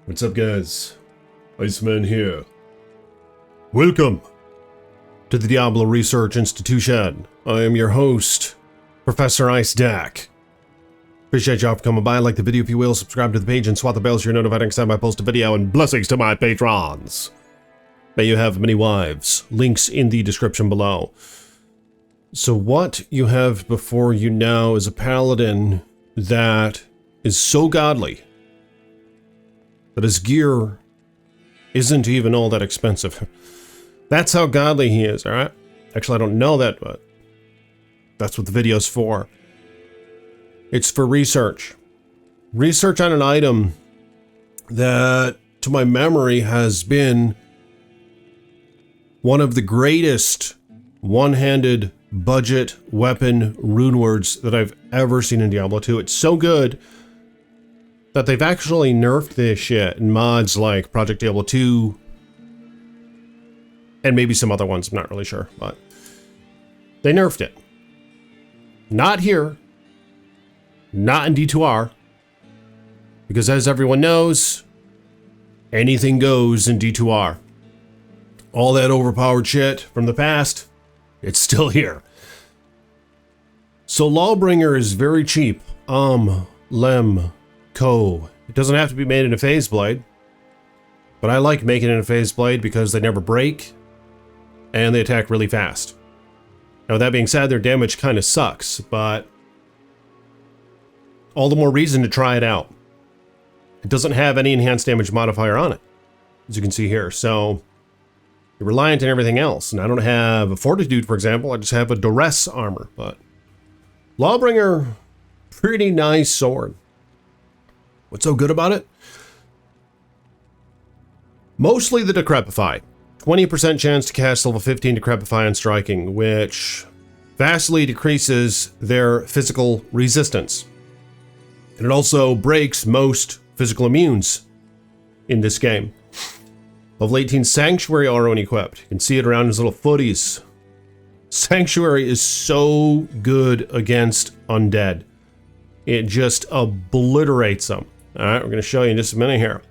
What's up, guys? Iceman here. Welcome to the Diablo Research Institution. I am your host, Professor Ice Dak. Appreciate y'all for coming by. Like the video if you will, subscribe to the page and swat the bell so you're notified next time I post a video, and blessings to my patrons. May you have many wives. Links in the description below. So what you have before you now is a paladin that is so godly that his gear isn't even all that expensive. That's how godly he is, alright? Actually, I don't know that, but that's what the video's for. It's for research. Research on an item that, to my memory, has been one of the greatest one-handed budget weapon rune words that I've ever seen in Diablo 2. It's so good that they've actually nerfed this shit in mods like Project Diablo 2 and maybe some other ones, I'm not really sure, but they nerfed it. Not here, not in D2R, because as everyone knows, anything goes in D2R. All that overpowered shit from the past, it's still here. So Lawbringer is very cheap. Lem Co. It doesn't have to be made in a phase blade, but I like making it in a phase blade because they never break and they attack really fast. Now that being said, their damage kind of sucks, but all the more reason to try it out. It doesn't have any enhanced damage modifier on it, as you can see here, so you're reliant on everything else. And I don't have a fortitude, for example, I just have a duress armor, but Lawbringer, pretty nice sword. What's so good about it? Mostly the Decrepify. 20% chance to cast level 15 Decrepify on striking, which vastly decreases their physical resistance. And it also breaks most physical immunes in this game. Level 18 Sanctuary aura when equipped. You can see it around his little footies. Sanctuary is so good against undead. It just obliterates them. Alright, we're going to show you in just a minute here.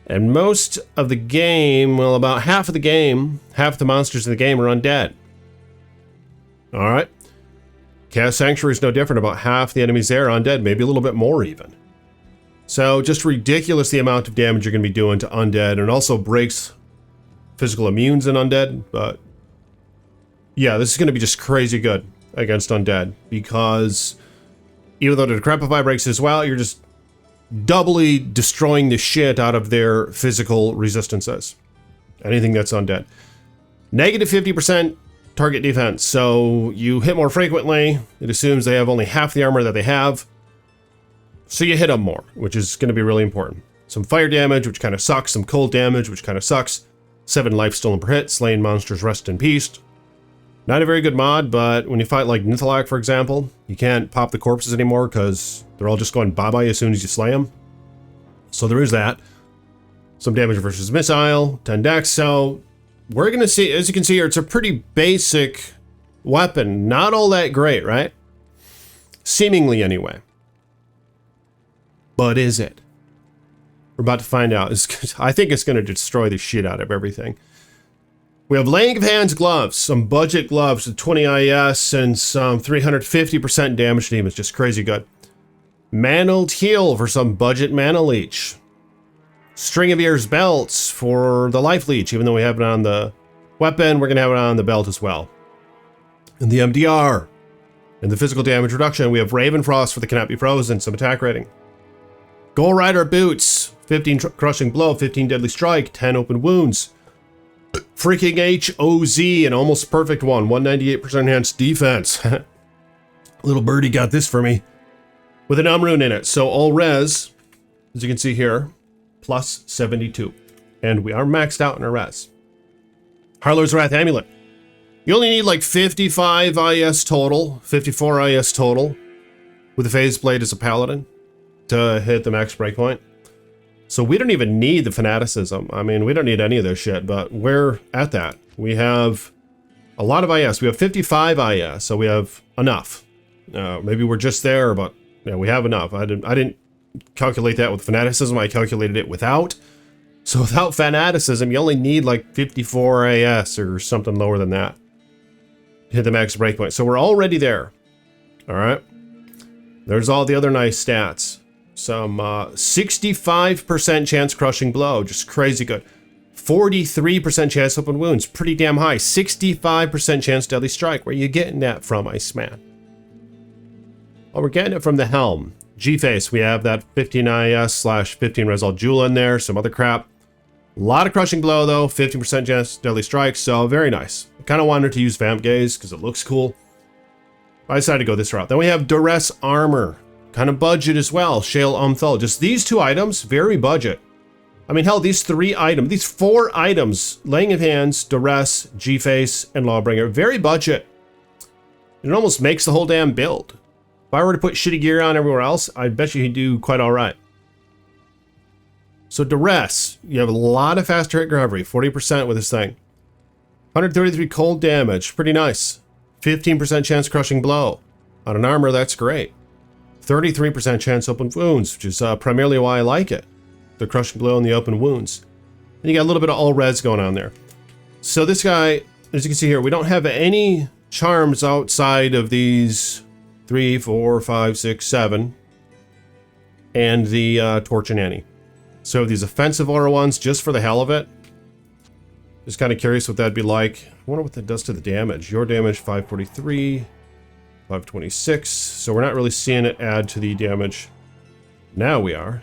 And most of the game, well, about half of the game, half the monsters in the game are undead. Alright. Cast Sanctuary is no different. About half the enemies there are undead, maybe a little bit more even. So just ridiculous the amount of damage you're going to be doing to undead, and it also breaks physical immunes in undead, but yeah, this is going to be just crazy good against undead, because even though the Decrepify breaks as well, you're just doubly destroying the shit out of their physical resistances. Anything that's undead. Negative 50% target defense, so you hit more frequently. It assumes they have only half the armor that they have, so you hit them more, which is going to be really important. Some fire damage, which kind of sucks. Some cold damage, which kind of sucks. 7 life stolen per hit. Slain monsters rest in peace. Not a very good mod, but when you fight like Nithalak, for example, you can't pop the corpses anymore because they're all just going bye-bye as soon as you slay them. So there is that. Some damage versus missile, 10 dex. So we're going to see, as you can see here, it's a pretty basic weapon. Not all that great, right? Seemingly anyway. But is it? We're about to find out. I think it's going to destroy the shit out of everything. We have Laying of Hands gloves, some budget gloves with 20 IS and some 350% damage to demons, just crazy good. Mantled Heal for some budget mana leech. String of Ears belts for the life leech, even though we have it on the weapon, we're going to have it on the belt as well. And the MDR. And the physical damage reduction, we have Raven Frost for the cannot be frozen, some attack rating. Gold Rider boots, 15 crushing blow, 15 deadly strike, 10 open wounds. Freaking HOZ, an almost perfect one, 198% enhanced defense. Little birdie got this for me. With an rune in it, so all res, as you can see here, plus 72. And we are maxed out in our res. Harlow's Wrath Amulet. You only need like 55 IS total, 54 IS total, with a phase blade as a paladin to hit the max breakpoint. So we don't even need the fanaticism. I mean, we don't need any of this shit, but we're at that. We have a lot of IS. We have 55 IS, so we have enough. Maybe we're just there, but yeah, we have enough. I didn't calculate that with fanaticism. I calculated it without. So without fanaticism, you only need like 54 AS or something lower than that to hit the max breakpoint. So we're already there. All right. There's all the other nice stats. Some 65% chance crushing blow, just crazy good. 43% chance open wounds, pretty damn high. 65% chance deadly strike. Where are you getting that from, Iceman? Well, we're getting it from the helm. G-Face, we have that 15 IS / 15 Result Jewel in there, some other crap. A lot of crushing blow though, 15% chance deadly strike, so very nice. I kind of wanted to use Vamp Gaze because it looks cool. I decided to go this route. Then we have Duress Armor, kind of budget as well. Shale Umthal, just these 2 items, very budget. I mean, hell, these 4 items, Laying of Hands, Duress, G-Face, and Lawbringer, very budget. It almost makes the whole damn build. If I were to put shitty gear on everywhere else, I bet you he'd do quite all right. So Duress, you have a lot of faster hit recovery, 40% with this thing. 133 cold damage, pretty nice. 15% chance crushing blow. On an armor, that's great. 33% chance open wounds, which is primarily why I like it. The crushing blow and the open wounds. And you got a little bit of all res going on there. So this guy, as you can see here, we don't have any charms outside of these 3, 4, 5, 6, 7, and the Torch and Annie. So these offensive aura ones, just for the hell of it. Just kind of curious what that'd be like. I wonder what that does to the damage. Your damage, 543, 526. So we're not really seeing it add to the damage. Now we are.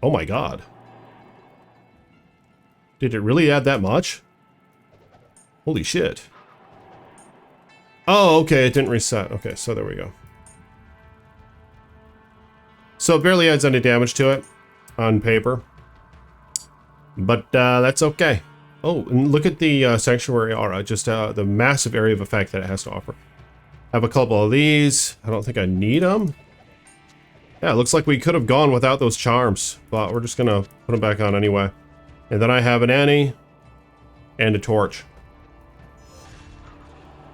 Oh my god. Did it really add that much? Holy shit. Oh, okay, it didn't reset. Okay, so there we go. So it barely adds any damage to it on paper. But that's okay. Oh, and look at the Sanctuary Aura, just the massive area of effect that it has to offer. I have a couple of these. I don't think I need them. Yeah, it looks like we could have gone without those charms, but we're just gonna put them back on anyway. And then I have an Annie and a Torch.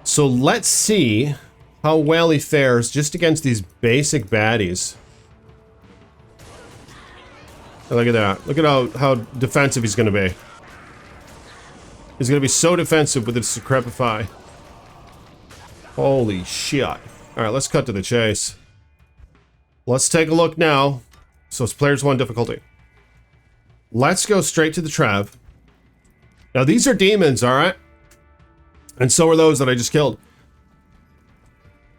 So let's see how well he fares just against these basic baddies. Look at that. Look at how defensive he's going to be. He's going to be so defensive with this Decrepify. Holy shit. Alright, let's cut to the chase. Let's take a look now. So it's Players 1 difficulty. Let's go straight to the Trev. Now these are demons, alright? And so are those that I just killed.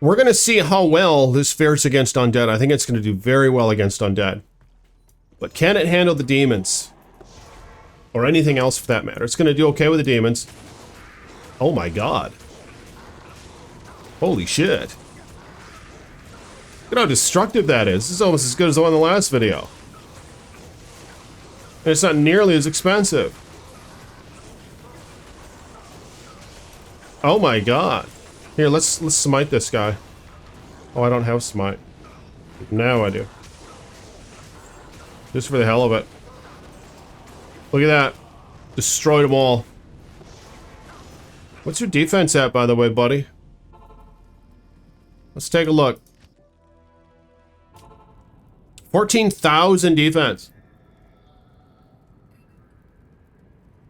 We're going to see how well this fares against undead. I think it's going to do very well against undead. But can it handle the demons? Or anything else for that matter? It's going to do okay with the demons. Oh my god. Holy shit. Look at how destructive that is. This is almost as good as the one in the last video. And it's not nearly as expensive. Oh my god. Here, let's smite this guy. Oh, I don't have smite. Now I do. Just for the hell of it. Look at that. Destroyed them all. What's your defense at, by the way, buddy? Let's take a look. 14,000 defense.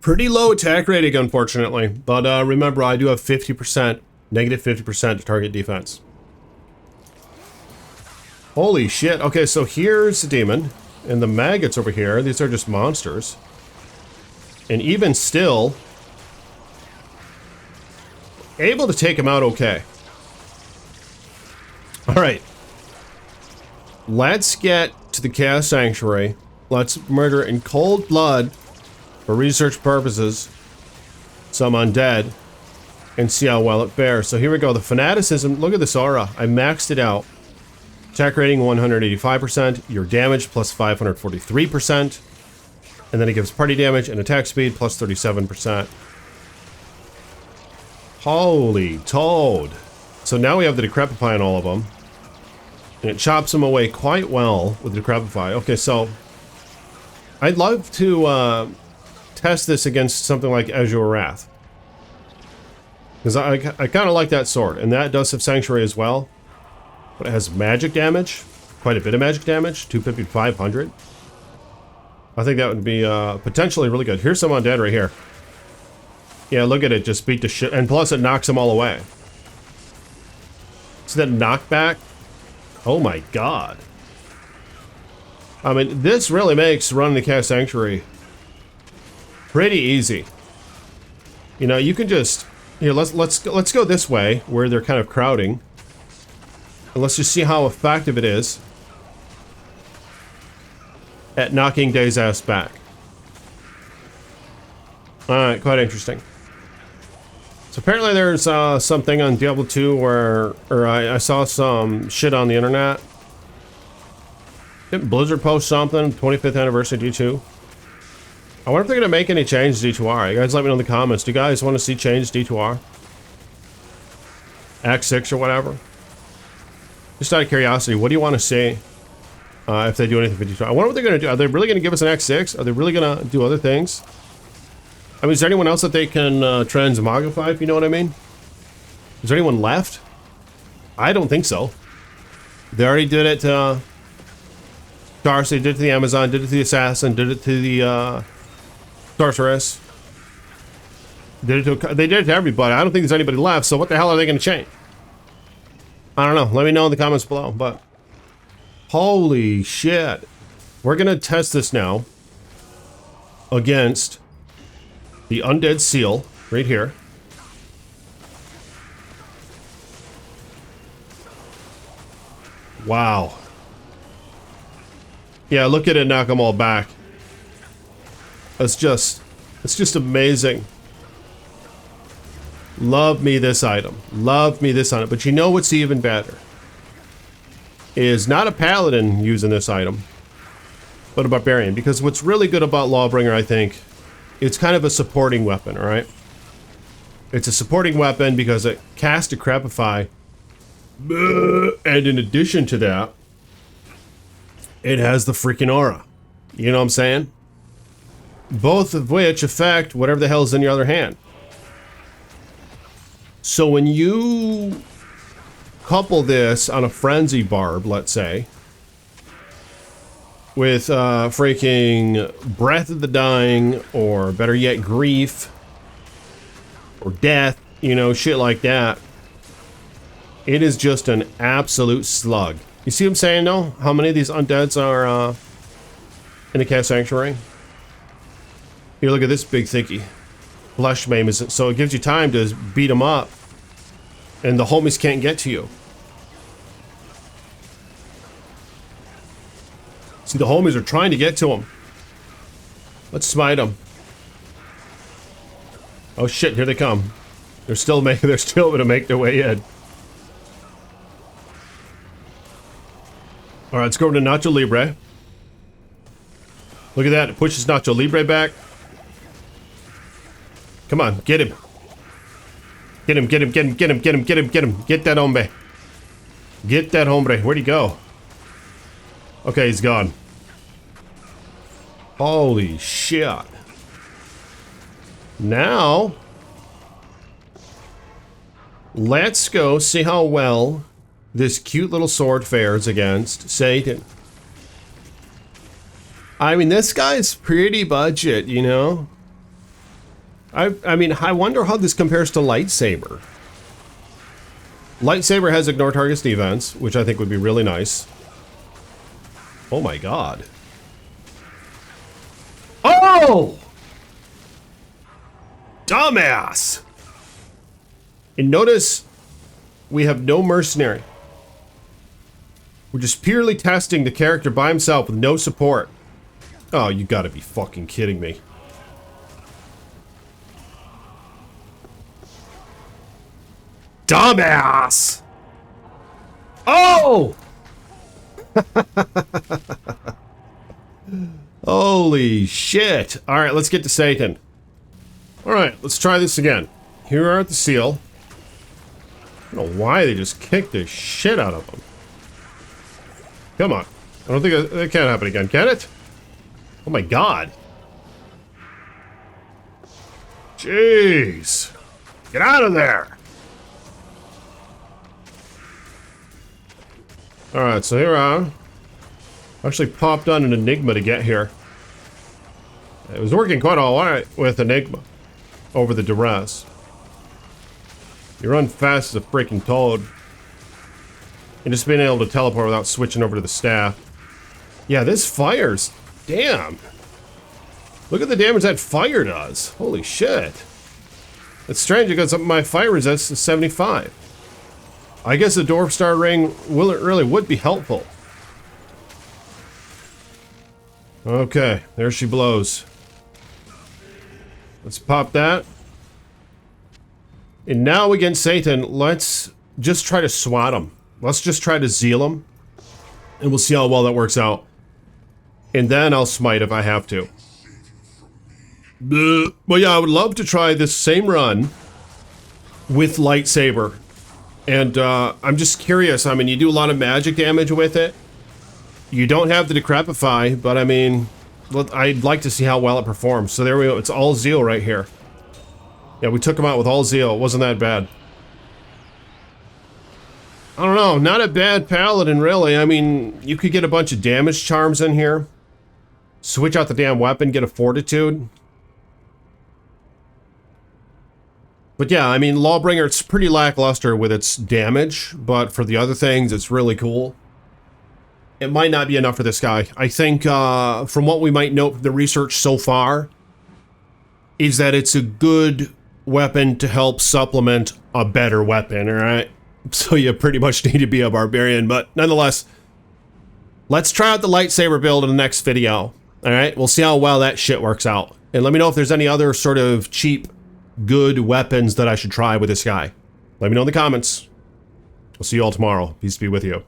Pretty low attack rating, unfortunately. But remember, I do have 50%, negative 50% to target defense. Holy shit. Okay, so here's the demon. And the maggots over here, these are just monsters. And even still, able to take him out okay. Alright. Let's get to the Chaos Sanctuary. Let's murder in cold blood, for research purposes, some undead, and see how well it fares. So here we go. The Fanaticism, look at this aura. I maxed it out. Attack rating 185%, your damage plus 543%, and then it gives party damage and attack speed plus 37%. Holy toad. So now we have the Decrepify on all of them, and it chops them away quite well with Decrepify. Okay, so I'd love to test this against something like Azure Wrath, because I kind of like that sword, and that does have Sanctuary as well. But it has magic damage. Quite a bit of magic damage. 250 to 500. I think that would be potentially really good. Here's some undead right here. Yeah, look at it. Just beat the shit. And plus it knocks them all away. See that knockback? Oh my god. I mean, this really makes running the Chaos Sanctuary pretty easy. You know, you can just... Here, let's go this way, where they're kind of crowding. And let's just see how effective it is at knocking Day's ass back. Alright, quite interesting. So apparently there's something on Diablo 2 where... Or I saw some shit on the internet. Didn't Blizzard post something? 25th anniversary D2. I wonder if they're going to make any changes to D2R. You guys let me know in the comments. Do you guys want to see changes to D2R? Act 6 or whatever? Just out of curiosity, what do you want to see if they do anything for D2R? I wonder what they're going to do. Are they really going to give us an Act 6? Are they really going to do other things? I mean, is there anyone else that they can transmogrify, if you know what I mean? Is there anyone left? I don't think so. They already did it to Darcy, did it to the Amazon, did it to the Assassin, did it to the Sorceress. They did it to everybody. I don't think there's anybody left, so what the hell are they going to change? I don't know. Let me know in the comments below, but... Holy shit. We're going to test this now against the Undead Seal, right here. Wow. Yeah, look at it knock them all back. It's just amazing. Love me this item. Love me this item. But you know what's even better? Is not a paladin using this item, but a barbarian. Because what's really good about Lawbringer, I think, it's kind of a supporting weapon, alright? It's a supporting weapon because it casts Decrepify. And in addition to that, it has the freaking aura. You know what I'm saying? Both of which affect whatever the hell's in your other hand. So when you couple this on a frenzy barb, let's say, with freaking Breath of the Dying, or better yet, Grief, or Death, you know, shit like that, it is just an absolute slug. You see what I'm saying, though? How many of these undeads are in the Chaos Sanctuary? Here, look at this big thinky. Flesh maim is so it gives you time to beat them up, and the homies can't get to you. See, the homies are trying to get to him. Let's smite them. Oh shit! Here they come. They're still gonna make their way in. All right, let's go over to Nacho Libre. Look at that! It pushes Nacho Libre back. Come on, get him. Get him, get him, get him, get him, get him, get him, get him. Get that hombre. Get that hombre. Where'd he go? Okay, he's gone. Holy shit. Now, let's go see how well this cute little sword fares against Satan. I mean, this guy's pretty budget, you know? I mean, I wonder how this compares to Lightsaber. Lightsaber has ignore target's defense, which I think would be really nice. Oh my god. Oh! Dumbass! And notice, we have no mercenary. We're just purely testing the character by himself with no support. Oh, you gotta be fucking kidding me. Dumbass! Oh! Holy shit. Alright, let's get to Satan. Alright, let's try this again. Here we are at the seal. I don't know why they just kicked the shit out of him. Come on. I don't think that can't happen again, can it? Oh my god. Jeez. Get out of there. Alright, so here I actually popped on an Enigma to get here. It was working quite alright with Enigma over the duress. You run fast as a freaking toad. And just being able to teleport without switching over to the staff. Yeah, this fires. Damn. Look at the damage that fire does. Holy shit. It's strange because my fire resist is 75. I guess the Dwarf Star Ring really would be helpful. Okay, there she blows. Let's pop that. And now against Satan, let's just try to swat him. Let's just try to zeal him. And we'll see how well that works out. And then I'll smite if I have to. Well, yeah, I would love to try this same run with lightsaber. And I'm just curious. I mean, you do a lot of magic damage with it. You don't have the Decrepify, but I mean, I'd like to see how well it performs. So there we go. It's all zeal right here. Yeah, we took him out with all zeal. It wasn't that bad. I don't know. Not a bad paladin, really. I mean, you could get a bunch of damage charms in here. Switch out the damn weapon, get a fortitude. But yeah, I mean, Lawbringer, it's pretty lackluster with its damage, but for the other things, it's really cool. It might not be enough for this guy. I think, from what we might know from the research so far, is that it's a good weapon to help supplement a better weapon, alright? So you pretty much need to be a barbarian, but nonetheless, let's try out the lightsaber build in the next video, alright? We'll see how well that shit works out. And let me know if there's any other sort of cheap, good weapons that I should try with this guy. Let me know in the comments. I'll see you all tomorrow. Peace be with you.